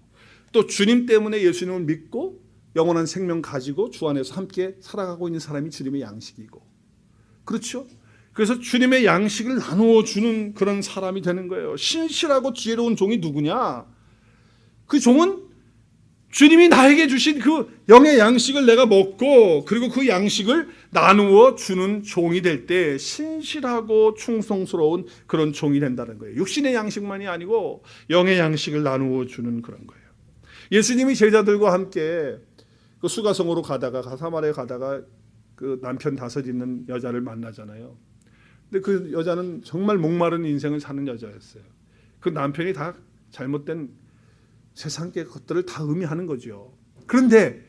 S1: 또 주님 때문에 예수님을 믿고 영원한 생명 가지고 주 안에서 함께 살아가고 있는 사람이 주님의 양식이고, 그렇죠? 그래서 주님의 양식을 나누어 주는 그런 사람이 되는 거예요. 신실하고 지혜로운 종이 누구냐? 그 종은 주님이 나에게 주신 그 영의 양식을 내가 먹고, 그리고 그 양식을 나누어 주는 종이 될 때 신실하고 충성스러운 그런 종이 된다는 거예요. 육신의 양식만이 아니고 영의 양식을 나누어 주는 그런 거예요. 예수님이 제자들과 함께 그 수가성으로 가다가 사마리아에 가다가 그 남편 5 있는 여자를 만나잖아요. 근데 그 여자는 정말 목마른 인생을 사는 여자였어요. 그 남편이 다 잘못된 세상의 것들을 다 의미하는 거죠. 그런데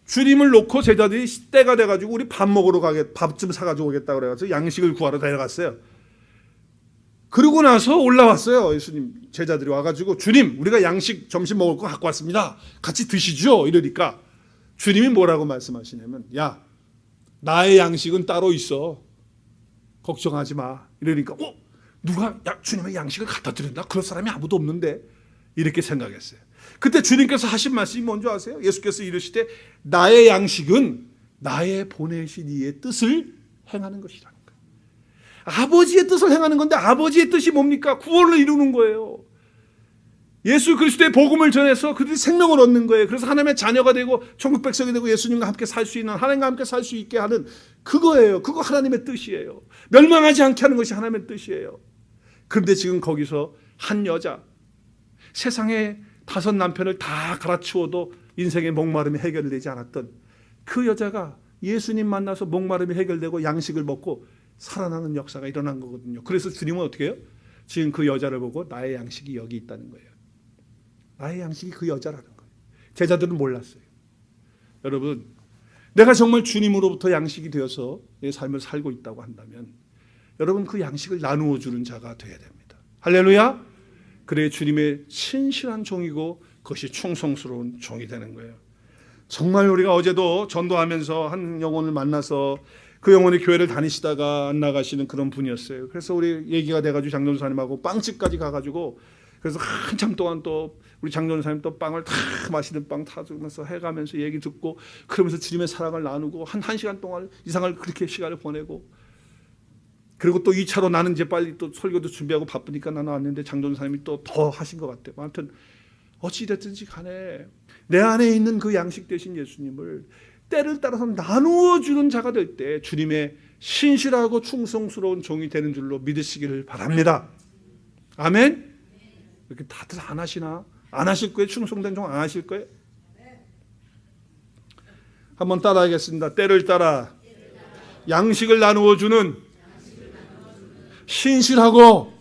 S1: 주님을 놓고 제자들이 때가 돼가지고 우리 밥 먹으러 밥 좀 사가지고 오겠다 그래가지고 양식을 구하러 데려갔어요. 그러고 나서 올라왔어요. 예수님 제자들이 와가지고 주님 우리가 양식 점심 먹을 거 갖고 왔습니다. 같이 드시죠. 이러니까 주님이 뭐라고 말씀하시냐면 야 나의 양식은 따로 있어. 걱정하지 마. 이러니까 누가 주님의 양식을 갖다 드렸나? 그럴 사람이 아무도 없는데 이렇게 생각했어요. 그때 주님께서 하신 말씀이 뭔지 아세요? 예수께서 이르시되 나의 양식은 나의 보내신 이의 뜻을 행하는 것이라는 거예요. 아버지의 뜻을 행하는 건데 아버지의 뜻이 뭡니까? 구원을 이루는 거예요. 예수 그리스도의 복음을 전해서 그들이 생명을 얻는 거예요. 그래서 하나님의 자녀가 되고 천국 백성이 되고 예수님과 함께 살 수 있는, 하나님과 함께 살 수 있게 하는 그거예요. 그거 하나님의 뜻이에요. 멸망하지 않게 하는 것이 하나님의 뜻이에요. 그런데 지금 거기서 한 여자, 세상에 5 남편을 다 갈아치워도 인생의 목마름이 해결되지 않았던 그 여자가 예수님 만나서 목마름이 해결되고 양식을 먹고 살아나는 역사가 일어난 거거든요. 그래서 주님은 어떻게 해요? 지금 그 여자를 보고 나의 양식이 여기 있다는 거예요. 나의 양식이 그 여자라는 거예요. 제자들은 몰랐어요. 여러분, 내가 정말 주님으로부터 양식이 되어서 내 삶을 살고 있다고 한다면 여러분 그 양식을 나누어 주는 자가 되어야 됩니다. 할렐루야. 그래 주님의 신실한 종이고 그것이 충성스러운 종이 되는 거예요. 정말 우리가 어제도 전도하면서 한 영혼을 만나서 그 영혼이 교회를 다니시다가 안 나가시는 그런 분이었어요. 그래서 우리 얘기가 돼가지고 장전사님하고 빵집까지 가가지고 그래서 한참 동안 또 우리 장전사님 또 빵을 다 맛있는 빵 타주면서 해가면서 얘기 듣고 그러면서 주님의 사랑을 나누고 한 시간 동안 이상을 그렇게 시간을 보내고 그리고 또 2차로 나는 이제 빨리 또 설교도 준비하고 바쁘니까 나는 왔는데 장전사님이 또 더 하신 것 같아요. 아무튼 어찌됐든지 간에 내 안에 있는 그 양식 되신 예수님을 때를 따라서 나누어 주는 자가 될 때 주님의 신실하고 충성스러운 종이 되는 줄로 믿으시기를 바랍니다. 아멘. 이렇게 다들 안 하시나? 안 하실 거예요? 충성된 종 안 하실 거예요? 한번 따라하겠습니다. 때를 따라 양식을 나누어 주는 신실하고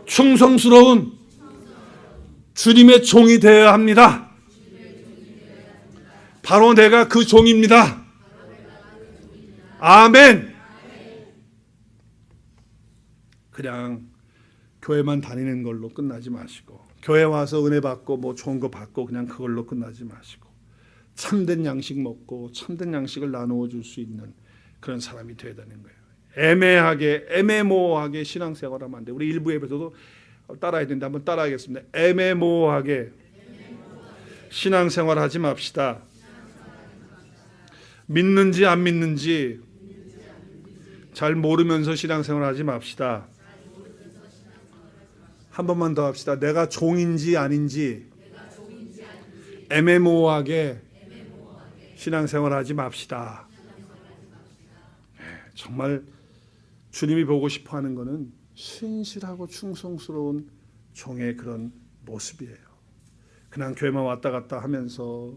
S1: 충성스러운 주님의 종이 되어야 합니다. 바로 내가 그 종입니다. 아멘. 그냥 교회만 다니는 걸로 끝나지 마시고 교회 와서 은혜 받고 뭐 좋은 거 받고 그냥 그걸로 끝나지 마시고 참된 양식 먹고 참된 양식을 나누어 줄 수 있는 그런 사람이 되어야 되는 거예요. 애매하게 애매모호하게 신앙생활하면 안 돼. 우리 일부 예배에서도 따라해야 되는데 한번 따라하겠습니다. 애매모호하게 신앙생활하지 맙시다. 믿는지 안 믿는지 잘 모르면서 신앙생활하지 맙시다. 한 번만 더 합시다. 내가 종인지 아닌지 애매모호하게 신앙생활하지 맙시다. 정말 주님이 보고 싶어하는 것은 신실하고 충성스러운 종의 그런 모습이에요. 그냥 교회만 왔다 갔다 하면서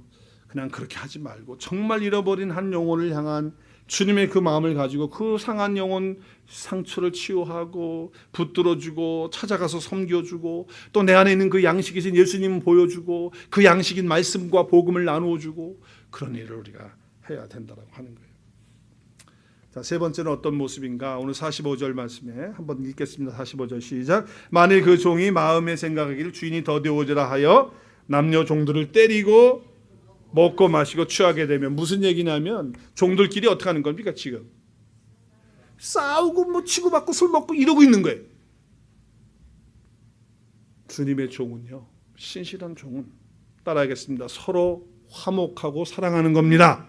S1: 그냥 그렇게 하지 말고 정말 잃어버린 한 영혼을 향한 주님의 그 마음을 가지고 그 상한 영혼 상처를 치유하고 붙들어주고 찾아가서 섬겨주고 또 내 안에 있는 그 양식이신 예수님 보여주고 그 양식인 말씀과 복음을 나누어주고 그런 일을 우리가 해야 된다고 하는 거예요. 자, 세 번째는 어떤 모습인가? 오늘 45절 말씀에 한번 읽겠습니다. 45절 시작. 만일 그 종이 마음에 생각하기를 주인이 더디오리라 하여 남녀 종들을 때리고 먹고 마시고 취하게 되면 무슨 얘기냐면 종들끼리 어떻게 하는 겁니까? 지금 싸우고 뭐 치고받고 술 먹고 이러고 있는 거예요. 주님의 종은요, 신실한 종은 따라하겠습니다. 서로 화목하고 사랑하는 겁니다.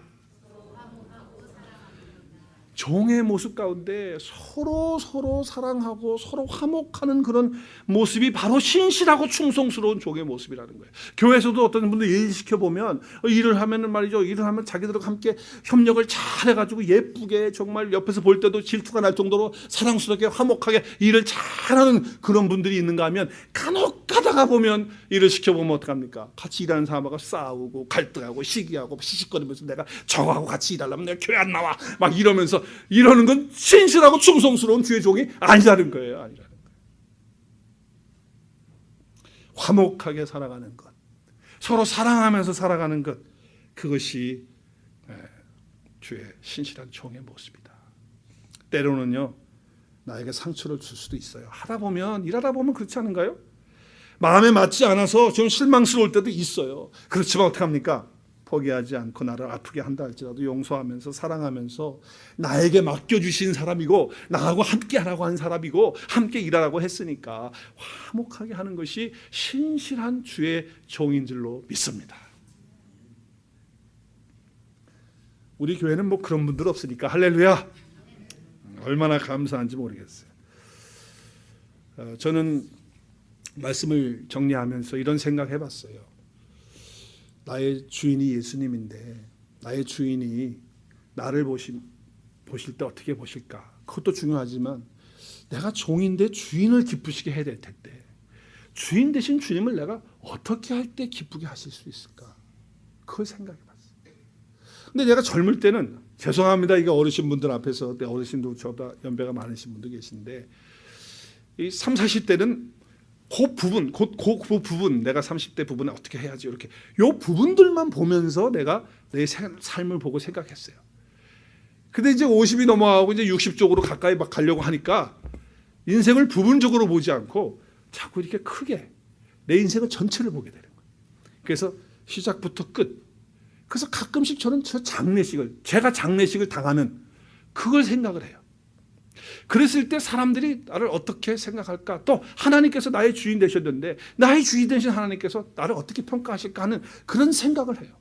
S1: 종의 모습 가운데 서로 사랑하고 서로 화목하는 그런 모습이 바로 신실하고 충성스러운 종의 모습이라는 거예요. 교회에서도 어떤 분들 일 시켜보면 일을 하면은 말이죠. 일을 하면 자기들하고 함께 협력을 잘 해가지고 예쁘게 정말 옆에서 볼 때도 질투가 날 정도로 사랑스럽게 화목하게 일을 잘하는 그런 분들이 있는가 하면 간혹 가다가 보면 일을 시켜보면 어떡합니까? 같이 일하는 사람하고 싸우고 갈등하고 시기하고 시시거리면서 내가 저하고 같이 일하려면 내가 교회 안 나와 막 이러면서 이러는 건 신실하고 충성스러운 주의 종이 아니라는 거예요. 아니라는 거예요. 화목하게 살아가는 것, 서로 사랑하면서 살아가는 것, 그것이 주의 신실한 종의 모습이다. 때로는요 나에게 상처를 줄 수도 있어요. 일하다 보면 그렇지 않은가요? 마음에 맞지 않아서 좀 실망스러울 때도 있어요. 그렇지만 어떡합니까? 포기하지 않고 나를 아프게 한다 할지라도 용서하면서 사랑하면서 나에게 맡겨주신 사람이고 나하고 함께 하라고 한 사람이고 함께 일하라고 했으니까 화목하게 하는 것이 신실한 주의 종인 줄로 믿습니다. 우리 교회는 뭐 그런 분들 없으니까 할렐루야. 얼마나 감사한지 모르겠어요. 저는 말씀을 정리하면서 이런 생각 해봤어요. 나의 주인이 예수님인데 나의 주인이 나를 보실 때 어떻게 보실까? 그것도 중요하지만 내가 종인데 주인을 기쁘시게 해야 될 텐데 주인 대신 주님을 내가 어떻게 할 때 기쁘게 하실 수 있을까? 그걸 생각해봤어요. 근데 내가 젊을 때는 죄송합니다. 이게 어르신분들 앞에서 어르신도 저보다 연배가 많으신 분도 계신데 이 30, 40대는 그 부분 내가 30대 부분에 어떻게 해야지 이렇게 요 부분들만 보면서 내가 내 삶을 보고 생각했어요. 근데 이제 50이 넘어가고 이제 60 쪽으로 가까이 막 가려고 하니까 인생을 부분적으로 보지 않고 자꾸 이렇게 크게 내 인생을 전체를 보게 되는 거예요. 그래서 시작부터 끝. 그래서 가끔씩 저는 제가 장례식을 당하는 그걸 생각을 해요. 그랬을 때 사람들이 나를 어떻게 생각할까? 또 하나님께서 나의 주인 되셨는데 나의 주인 되신 하나님께서 나를 어떻게 평가하실까 하는 그런 생각을 해요.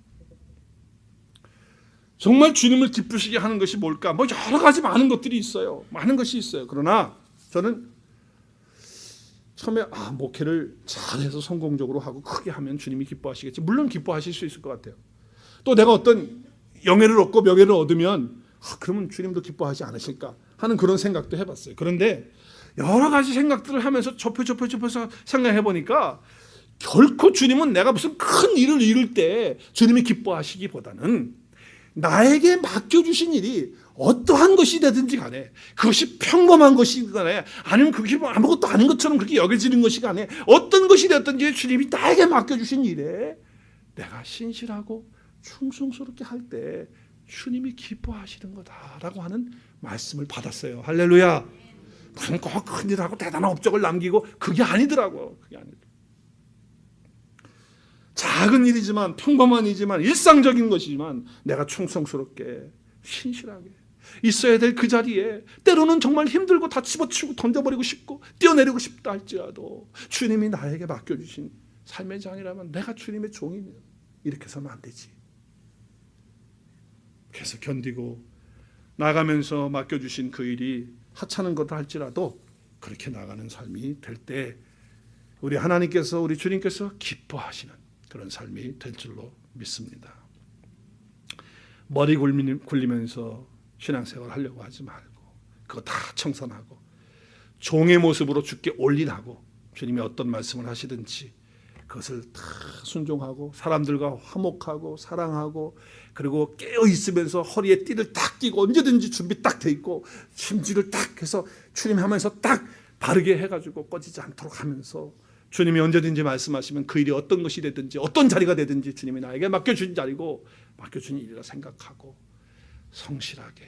S1: 정말 주님을 기쁘시게 하는 것이 뭘까? 뭐 여러 가지 많은 것들이 있어요. 많은 것이 있어요. 그러나 저는 처음에 목회를 잘해서 성공적으로 하고 크게 하면 주님이 기뻐하시겠지. 물론 기뻐하실 수 있을 것 같아요. 또 내가 어떤 영예를 얻고 명예를 얻으면 그러면 주님도 기뻐하지 않으실까 하는 그런 생각도 해봤어요. 그런데 여러 가지 생각들을 하면서 좁혀서 생각해 보니까 결코 주님은 내가 무슨 큰 일을 이룰 때 주님이 기뻐하시기보다는 나에게 맡겨주신 일이 어떠한 것이 되든지 간에 그것이 평범한 것이든 간에 아니면 그게 아무것도 아닌 것처럼 그렇게 여겨지는 것이 간에 어떤 것이 됐든지 주님이 나에게 맡겨주신 일에 내가 신실하고 충성스럽게 할 때 주님이 기뻐하시는 거다라고 하는 말씀을 받았어요. 할렐루야. 무슨 꼭 큰일하고 대단한 업적을 남기고 그게 아니더라고요. 그게 아니더라고요. 작은 일이지만 평범한 일이지만 일상적인 것이지만 내가 충성스럽게 신실하게 있어야 될 그 자리에 때로는 정말 힘들고 다 집어치우고 던져버리고 싶고 뛰어내리고 싶다 할지라도 주님이 나에게 맡겨주신 삶의 장이라면 내가 주님의 종이면 이렇게 서면 안 되지. 그래서 견디고 나가면서 맡겨주신 그 일이 하찮은 것도 할지라도 그렇게 나가는 삶이 될 때 우리 하나님께서 우리 주님께서 기뻐하시는 그런 삶이 될 줄로 믿습니다. 머리 굴리면서 신앙생활 하려고 하지 말고 그거 다 청산하고 종의 모습으로 주께 올인하고 주님이 어떤 말씀을 하시든지 그것을 다 순종하고 사람들과 화목하고 사랑하고 그리고 깨어 있으면서 허리에 띠를 딱 끼고 언제든지 준비 딱 돼 있고 심지를 딱 해서 추림하면서 딱 바르게 해가지고 꺼지지 않도록 하면서 주님이 언제든지 말씀하시면 그 일이 어떤 것이 되든지 어떤 자리가 되든지 주님이 나에게 맡겨준 자리고 맡겨준 일이라 생각하고 성실하게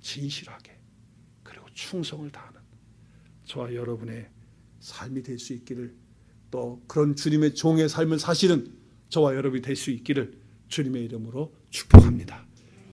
S1: 진실하게 그리고 충성을 다하는 저와 여러분의 삶이 될 수 있기를 또 그런 주님의 종의 삶을 사시는 저와 여러분이 될 수 있기를 주님의 이름으로 축복합니다.